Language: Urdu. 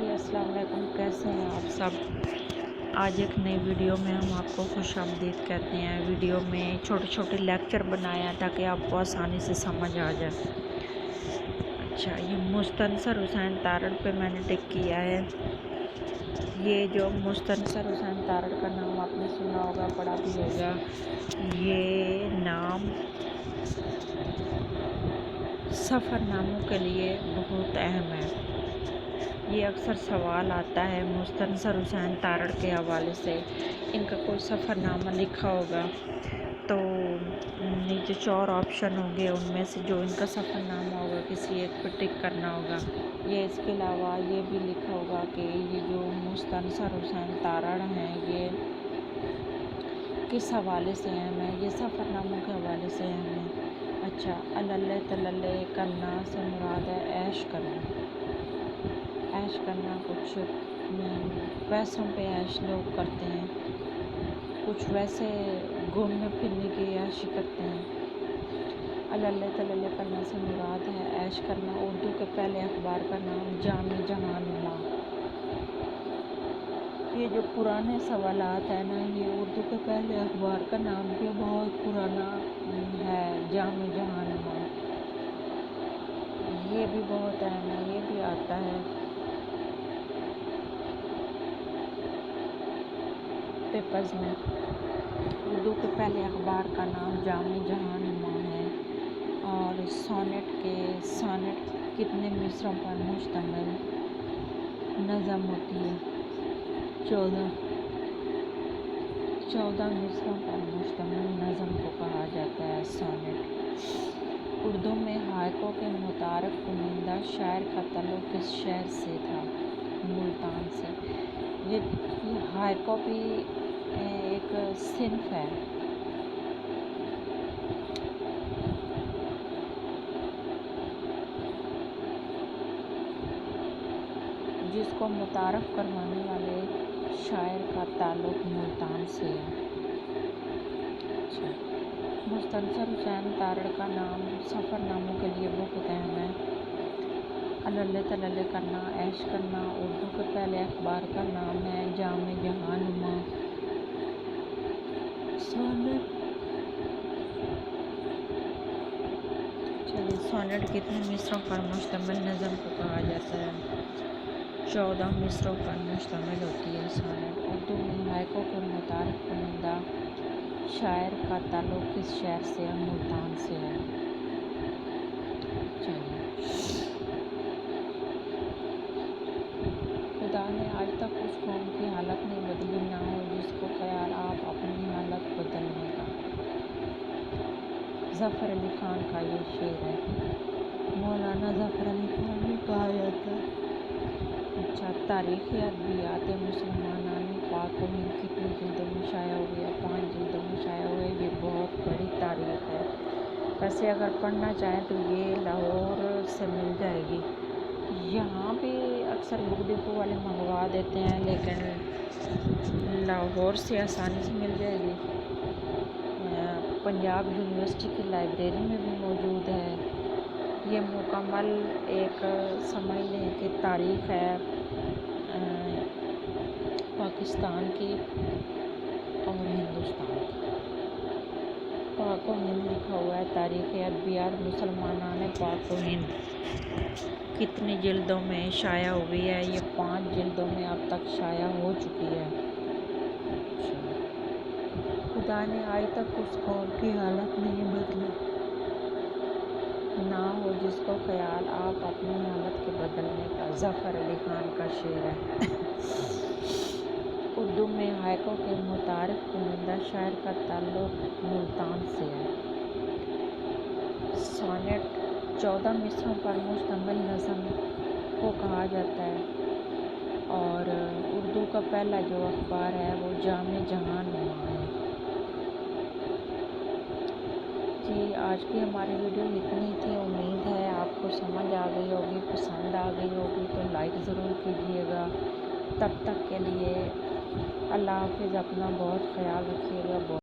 جی السلام علیکم، کیسے ہیں آپ سب؟ آج ایک نئی ویڈیو میں ہم آپ کو خوش آمدید کہتے ہیں۔ ویڈیو میں چھوٹے چھوٹے لیکچر بنایا ہے تاکہ آپ کو آسانی سے سمجھ آ جائے۔ اچھا، یہ مستنصر حسین تارڑ پہ میں نے ٹک کیا ہے۔ یہ جو مستنصر حسین تارڑ کا نام آپ نے سنا ہوگا، پڑھا بھی ہوگا، یہ نام سفر ناموں کے لیے بہت اہم ہے۔ یہ اکثر سوال آتا ہے مستنصر حسین تارڑ کے حوالے سے، ان کا کوئی سفر نامہ لکھا ہوگا تو نیچے 4 آپشن ہوں گے، ان میں سے جو ان کا سفر نامہ ہوگا کسی ایک پہ ٹک کرنا ہوگا۔ یہ اس کے علاوہ یہ بھی لکھا ہوگا کہ یہ جو مستنصر حسین تارڑ ہیں یہ کس حوالے سے اہم ہے، یہ سفر ناموں کے حوالے سے اہم ہے۔ اچھا، اللہ تللہ کرنا سے مراد ہے عیش کرنا۔ عیش کرنا، کچھ پیسوں پہ عیش لوگ کرتے ہیں، کچھ ویسے گھومنے پھرنے کی عیاشی کرتے ہیں۔ اللہ تللہ کرنا سے مراد ہے عیش کرنا۔ اردو کے پہلے اخبار کا نام جامع جہان نما۔ یہ جو پرانے سوالات ہیں نا، یہ اردو کے پہلے اخبار کا نام بھی بہت پرانا ہے، جامع جہان نما۔ یہ بھی بہت اہم ہے، یہ بھی آتا ہے پیپرز میں۔ اردو کے پہلے اخبار کا نام جامع جہان نما ہے۔ اور سونیٹ کتنے مصروں پر مشتمل نظم ہوتی ہے؟ 14 مصروں پر مشتمل نظم کو کہا جاتا ہے سونیٹ۔ اردو میں ہائکو کے متعارف کنندہ شاعر کا تعلق کس شہر سے تھا؟ ملتان سے۔ یہ ہائکو بھی ایک صنف ہے۔ جس کو متعارف کروانے والے شاعر کا تعلق ملتان سے ہے۔ اچھا، مستنصر حسین تارڑ کا نام سفر ناموں کے لیے بہت اہم ہے۔ اللہ تللہ کرنا، عیش کرنا، اردو کے پہلے اخبار کا نام ہے جامع جہان نما۔ چلیے، سونیٹ کتنے مصروں پر مشتمل نظم کو کہا جاتا ہے؟ 14 مصروں پر مشتمل ہوتی ہے سونیٹ۔ اردو میں ہائکو کے متعارف کنندہ شاعر کا تعلق کس شہر سے ہے؟ ملتان سے ہے۔ چلیے، خدا نے آج تک اس قوم کی حالت نہیں بدلی نہ ہو جس کو خیال آپ اپنی حالت بدلنے کا۔ ظفر علی خان کا یہ شعر ہے، مولانا ظفر علی خان نے کہا جاتا ہے۔ اچھا، تاریخ ادبیات مسلمانان پاک و ہند کتنی جلدوں میں شائع ہوئی ہے؟ 5 جلدوں میں شائع ہوئے۔ یہ بہت بڑی تاریخ ہے، ویسے اگر پڑھنا چاہیں تو یہ لاہور سے مل جائے گی۔ یہاں بھی اکثر بک ڈپو والے منگوا دیتے ہیں، لیکن لاہور سے آسانی سے مل جائے گی۔ پنجاب یونیورسٹی کی لائبریری میں بھی موجود ہے۔ یہ مکمل ایک سمجھ لیں کہ تاریخ ہے پاکستان کی اور ہندوستان کی۔ پاک و ہند لکھا ہوا ہے، تاریخ ادبیات مسلمانان پاک و ہند کتنی جلدوں میں شائع ہوئی ہے؟ یہ 5 جلدوں میں اب تک شائع ہو چکی ہے۔ خدا نے آج تک اس قوم کی حالت نہیں بدلی نہ ہو جس کو خیال آپ اپنی حالت کے بدلنے کا۔ ظفر علی خان کا شعر ہے۔ اردو میں ہائکو کے متعارف کنندہ شاعر کا تعلق ملتان سے ہے۔ سونیٹ 14 مصروں پر مشتمل نظم کو کہا جاتا ہے، اور اردو کا پہلا جو اخبار ہے وہ جامع جہان نما ہے۔ جی، آج کی ہماری ویڈیو اتنی تھی، امید ہے آپ کو سمجھ آ گئی ہوگی، پسند آ گئی ہوگی تو لائک ضرور کیجیے گا۔ تب تک کے لیے اللہ حافظ، اپنا بہت خیال رکھیے گا۔